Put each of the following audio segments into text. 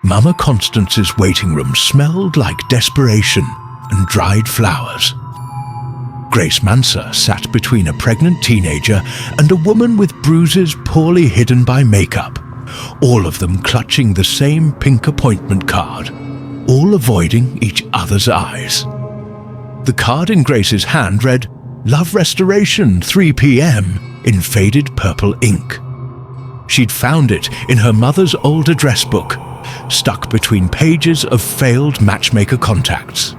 Mama Constance's waiting room smelled like desperation and dried flowers. Grace Manser sat between a pregnant teenager and a woman with bruises poorly hidden by makeup, all of them clutching the same pink appointment card, all avoiding each other's eyes. The card in Grace's hand read, "Love Restoration, 3 p.m." in faded purple ink. She'd found it in her mother's old address book, stuck between pages of failed matchmaker contacts.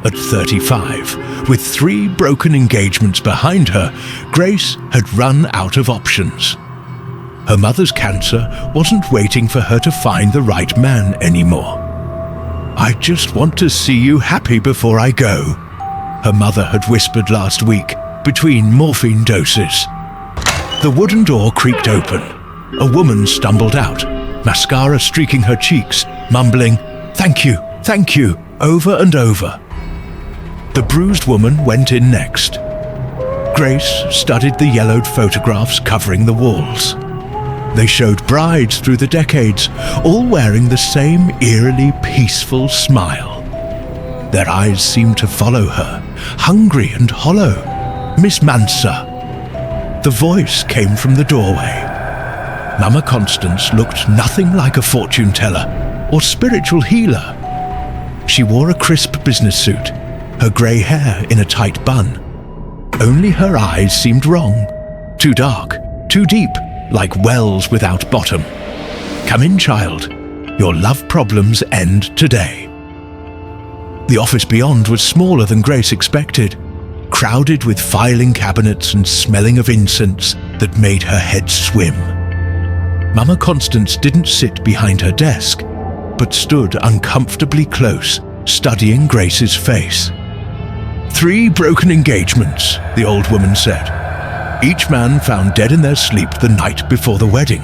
At 35, with 3 broken engagements behind her, Grace had run out of options. Her mother's cancer wasn't waiting for her to find the right man anymore. "I just want to see you happy before I go," her mother had whispered last week, between morphine doses. The wooden door creaked open. A woman stumbled out, mascara streaking her cheeks, mumbling, thank you," over and over. The bruised woman went in next. Grace studied the yellowed photographs covering the walls. They showed brides through the decades, all wearing the same eerily peaceful smile. Their eyes seemed to follow her, hungry and hollow. "Miss Manser." The voice came from the doorway. Mama Constance looked nothing like a fortune teller or spiritual healer. She wore a crisp business suit, her grey hair in a tight bun. Only her eyes seemed wrong, too dark, too deep, like wells without bottom. "Come in, child. Your love problems end today." The office beyond was smaller than Grace expected, crowded with filing cabinets and smelling of incense that made her head swim. Mama Constance didn't sit behind her desk, but stood uncomfortably close, studying Grace's face. 3 broken engagements, the old woman said. Each man found dead in their sleep the night before the wedding.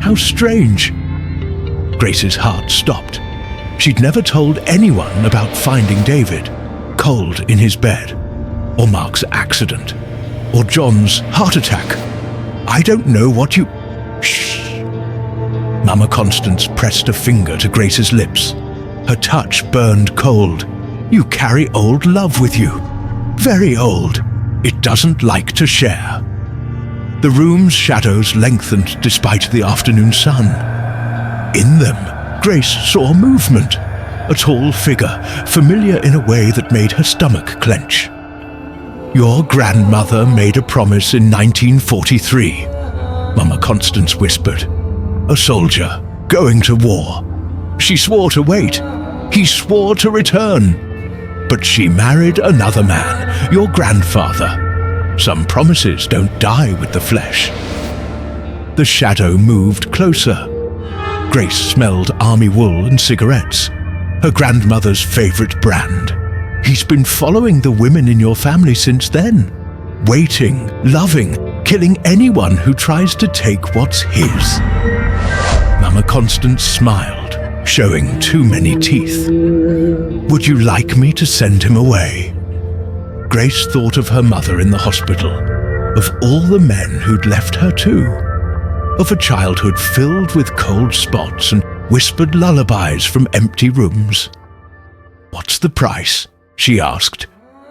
How strange. Grace's heart stopped. She'd never told anyone about finding David, cold in his bed, or Mark's accident, or John's heart attack. "I don't know what you..." "Shh." Mama Constance pressed a finger to Grace's lips. Her touch burned cold. "You carry old love with you. Very old. It doesn't like to share." The room's shadows lengthened despite the afternoon sun. In them, Grace saw movement, a tall figure, familiar in a way that made her stomach clench. "Your grandmother made a promise in 1943, Mama Constance whispered. "A soldier, going to war. She swore to wait. He swore to return. But she married another man, your grandfather. Some promises don't die with the flesh." The shadow moved closer. Grace smelled army wool and cigarettes, her grandmother's favorite brand. "He's been following the women in your family since then, waiting, loving, killing anyone who tries to take what's his." Mama Constance smiled, showing too many teeth. "Would you like me to send him away?" Grace thought of her mother in the hospital, of all the men who'd left her too, of a childhood filled with cold spots and whispered lullabies from empty rooms. "What's the price?" she asked.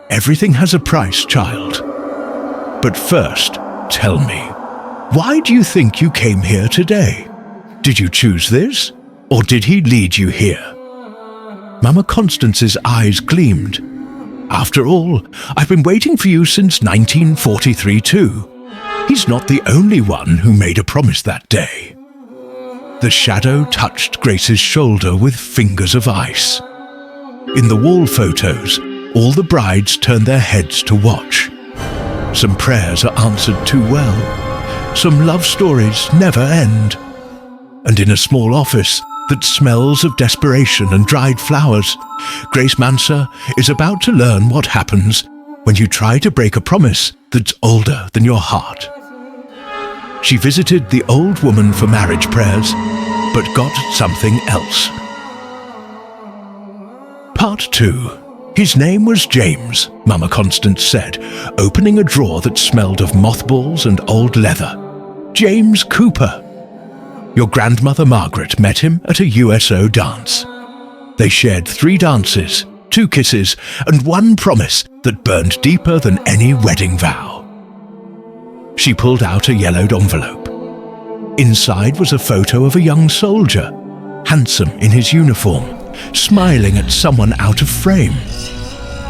"Everything has a price, child. But first, tell me, why do you think you came here today? Did you choose this, or did he lead you here?" Mama Constance's eyes gleamed. "After all, I've been waiting for you since 1943 too. He's not the only one who made a promise that day." The shadow touched Grace's shoulder with fingers of ice. In the wall photos, all the brides turned their heads to watch. Some prayers are answered too well. Some love stories never end. And in a small office that smells of desperation and dried flowers, Grace Manser is about to learn what happens when you try to break a promise that's older than your heart. She visited the old woman for marriage prayers, but got something else. Part 2. His name was James, Mama Constance said, opening a drawer that smelled of mothballs and old leather. James Cooper. Your grandmother Margaret met him at a USO dance. They shared 3 dances, 2 kisses, and 1 promise that burned deeper than any wedding vow. She pulled out a yellowed envelope. Inside was a photo of a young soldier, handsome in his uniform, smiling at someone out of frame.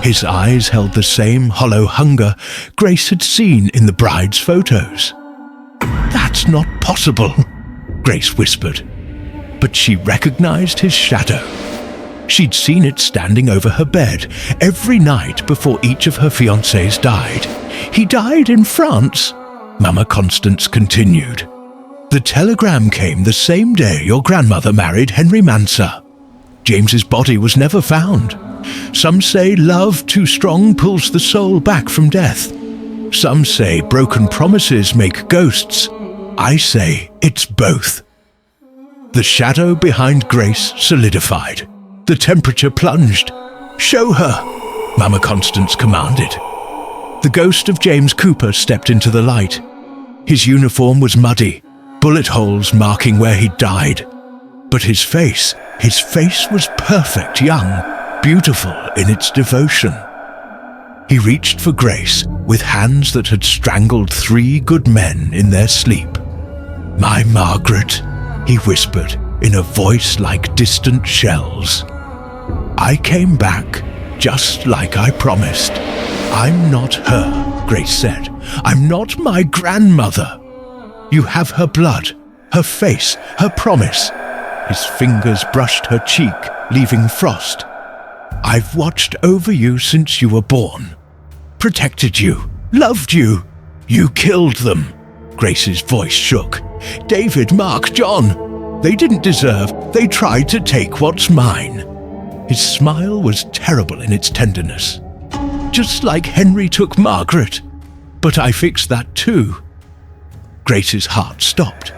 His eyes held the same hollow hunger Grace had seen in the bride's photos. "That's not possible," Grace whispered. But she recognized his shadow. She'd seen it standing over her bed every night before each of her fiancés died. "He died in France," Mama Constance continued. "The telegram came the same day your grandmother married Henry Manser. James's body was never found. Some say love too strong pulls the soul back from death. Some say broken promises make ghosts. I say it's both." The shadow behind Grace solidified. The temperature plunged. "Show her," Mama Constance commanded. The ghost of James Cooper stepped into the light. His uniform was muddy, bullet holes marking where he'd died. But his face was perfect, young, beautiful in its devotion. He reached for Grace with hands that had strangled 3 good men in their sleep. "My Margaret," he whispered in a voice like distant shells. "I came back just like I promised." "I'm not her," Grace said. "I'm not my grandmother. You have her blood, her face, her promise." His fingers brushed her cheek, leaving frost. "I've watched over you since you were born. Protected you, loved you. You killed them." Grace's voice shook. "David, Mark, John. They didn't deserve. They tried to take what's mine." His smile was terrible in its tenderness. "Just like Henry took Margaret. But I fixed that too." Grace's heart stopped.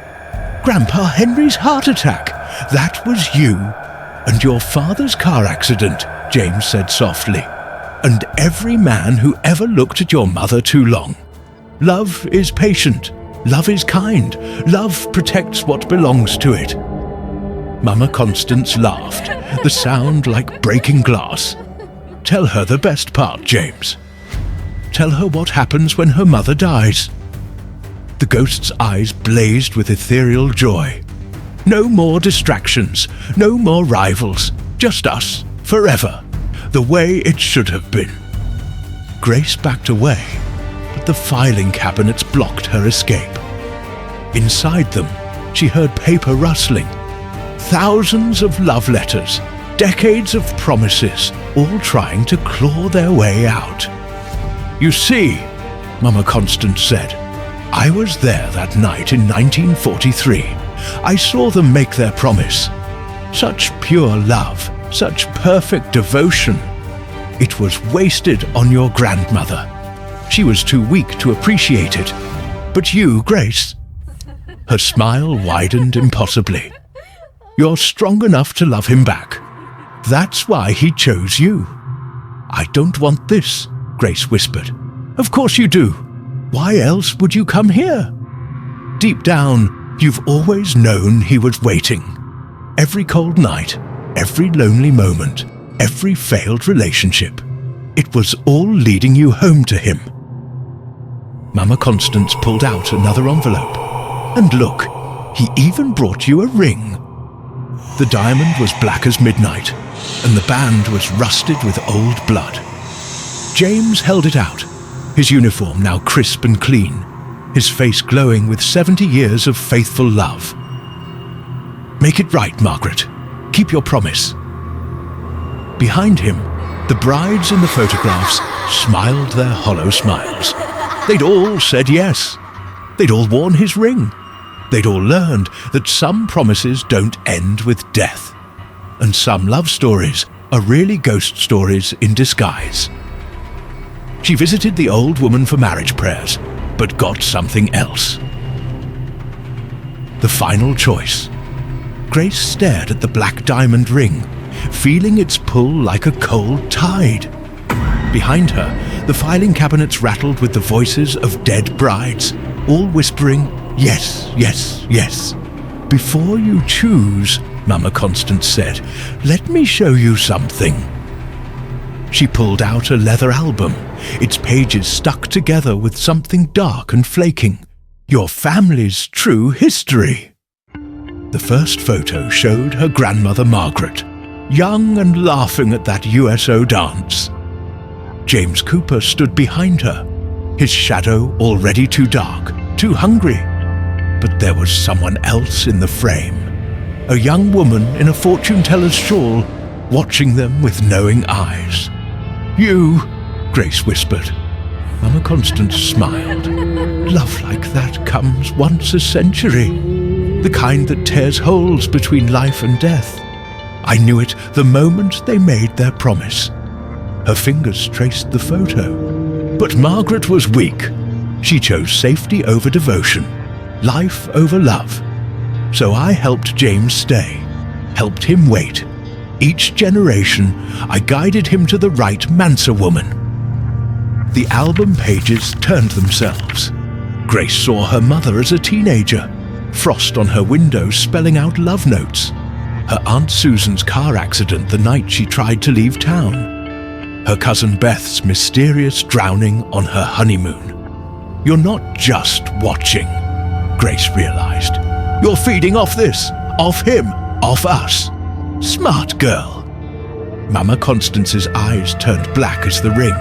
"Grandpa Henry's heart attack. That was you. And your father's car accident," James said softly. "And every man who ever looked at your mother too long. Love is patient. Love is kind. Love protects what belongs to it." Mama Constance laughed, the sound like breaking glass. "Tell her the best part, James. Tell her what happens when her mother dies." The ghost's eyes blazed with ethereal joy. "No more distractions, no more rivals, just us, forever, the way it should have been." Grace backed away, but the filing cabinets blocked her escape. Inside them, she heard paper rustling. Thousands of love letters, decades of promises, all trying to claw their way out. "You see," Mama Constance said, "I was there that night in 1943. I saw them make their promise. Such pure love, such perfect devotion. It was wasted on your grandmother. She was too weak to appreciate it. But you, Grace..." Her smile widened impossibly. "You're strong enough to love him back. That's why he chose you." "I don't want this," Grace whispered. "Of course you do. Why else would you come here? Deep down, you've always known he was waiting. Every cold night, every lonely moment, every failed relationship. It was all leading you home to him." Mama Constance pulled out another envelope. "And look, he even brought you a ring." The diamond was black as midnight, and the band was rusted with old blood. James held it out, his uniform now crisp and clean, his face glowing with 70 years of faithful love. "Make it right, Margaret. Keep your promise." Behind him, the brides in the photographs smiled their hollow smiles. They'd all said yes. They'd all worn his ring. They'd all learned that some promises don't end with death, and some love stories are really ghost stories in disguise. She visited the old woman for marriage prayers, but got something else. The final choice. Grace stared at the black diamond ring, feeling its pull like a cold tide. Behind her, the filing cabinets rattled with the voices of dead brides, all whispering, "Yes, yes, yes." "Before you choose," Mama Constance said, "let me show you something." She pulled out a leather album, its pages stuck together with something dark and flaking. "Your family's true history." The first photo showed her grandmother Margaret, young and laughing at that USO dance. James Cooper stood behind her, his shadow already too dark, too hungry. But there was someone else in the frame, a young woman in a fortune-teller's shawl, watching them with knowing eyes. "You," Grace whispered. Mama Constance smiled. "Love like that comes once a century, the kind that tears holes between life and death. I knew it the moment they made their promise." Her fingers traced the photo. But Margaret was weak. She chose safety over devotion, life over love. So I helped James stay, helped him wait. Each generation, I guided him to the right Mansa woman. The album pages turned themselves. Grace saw her mother as a teenager, frost on her window spelling out love notes. Her Aunt Susan's car accident the night she tried to leave town. Her cousin Beth's mysterious drowning on her honeymoon. "You're not just watching," Grace realized. "You're feeding off this, off him, off us. Smart girl." Mama Constance's eyes turned black as the ring.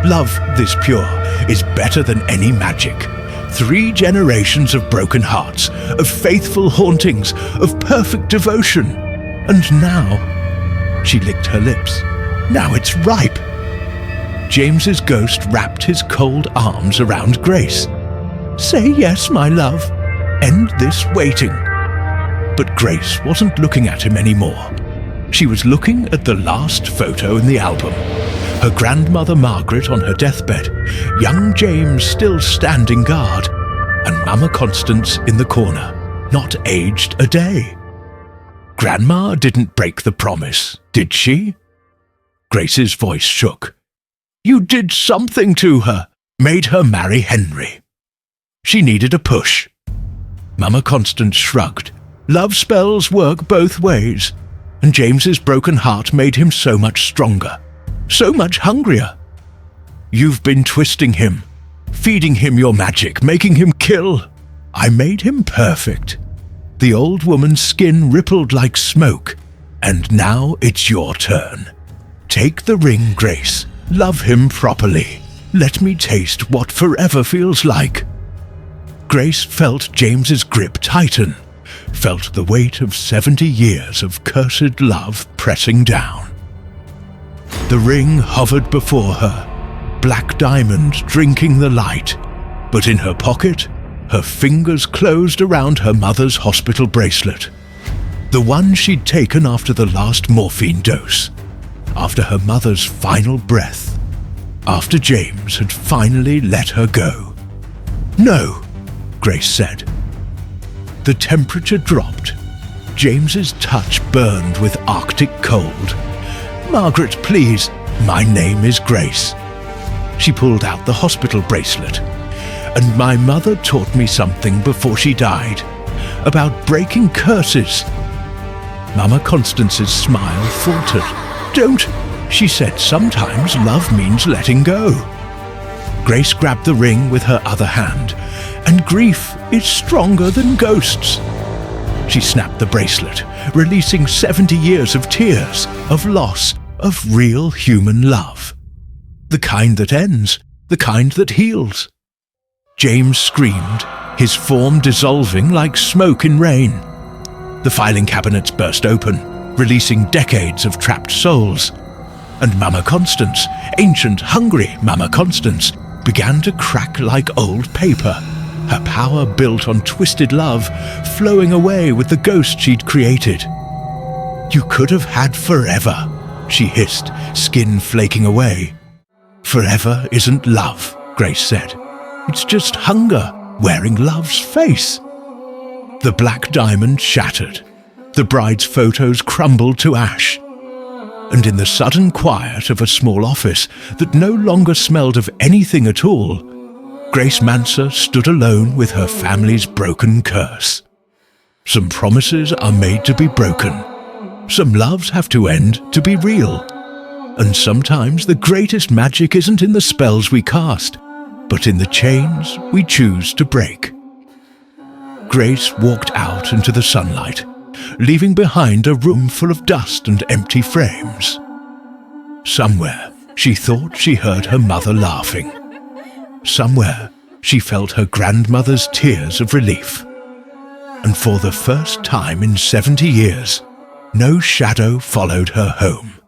"Love this pure is better than any magic. 3 generations of broken hearts, of faithful hauntings, of perfect devotion. And now," she licked her lips, "now it's ripe." James's ghost wrapped his cold arms around Grace. "Say yes, my love. End this waiting." But Grace wasn't looking at him anymore. She was looking at the last photo in the album. Her grandmother Margaret on her deathbed, young James still standing guard, and Mama Constance in the corner, not aged a day. Grandma didn't break the promise, did she? Grace's voice shook. "You did something to her, made her marry Henry." She needed a push. Mama Constance shrugged. Love spells work both ways, and James's broken heart made him so much stronger, so much hungrier. "You've been twisting him, feeding him your magic, making him kill. I made him perfect." The old woman's skin rippled like smoke. "And now it's your turn. Take the ring, Grace. Love him properly. Let me taste what forever feels like." Grace felt James's grip tighten, felt the weight of 70 years of cursed love pressing down. The ring hovered before her, black diamond drinking the light, but in her pocket, her fingers closed around her mother's hospital bracelet, the one she'd taken after the last morphine dose, after her mother's final breath, after James had finally let her go. "No," Grace said. The temperature dropped. James's touch burned with Arctic cold. "Margaret, please, my name is Grace." She pulled out the hospital bracelet. "And my mother taught me something before she died, about breaking curses." Mama Constance's smile faltered. "Don't," she said, "sometimes love means letting go." Grace grabbed the ring with her other hand. "And grief is stronger than ghosts." She snapped the bracelet, releasing 70 years of tears, of loss, of real human love. The kind that ends, the kind that heals. James screamed, his form dissolving like smoke in rain. The filing cabinets burst open, releasing decades of trapped souls. And Mama Constance, ancient, hungry Mama Constance, began to crack like old paper, her power built on twisted love, flowing away with the ghost she'd created. "You could have had forever," she hissed, skin flaking away. "Forever isn't love," Grace said. "It's just hunger, wearing love's face." The black diamond shattered. The bride's photos crumbled to ash. And in the sudden quiet of a small office that no longer smelled of anything at all, Grace Mansa stood alone with her family's broken curse. Some promises are made to be broken. Some loves have to end to be real. And sometimes the greatest magic isn't in the spells we cast, but in the chains we choose to break. Grace walked out into the sunlight, leaving behind a room full of dust and empty frames. Somewhere, she thought she heard her mother laughing. Somewhere, she felt her grandmother's tears of relief. And for the first time in 70 years, no shadow followed her home.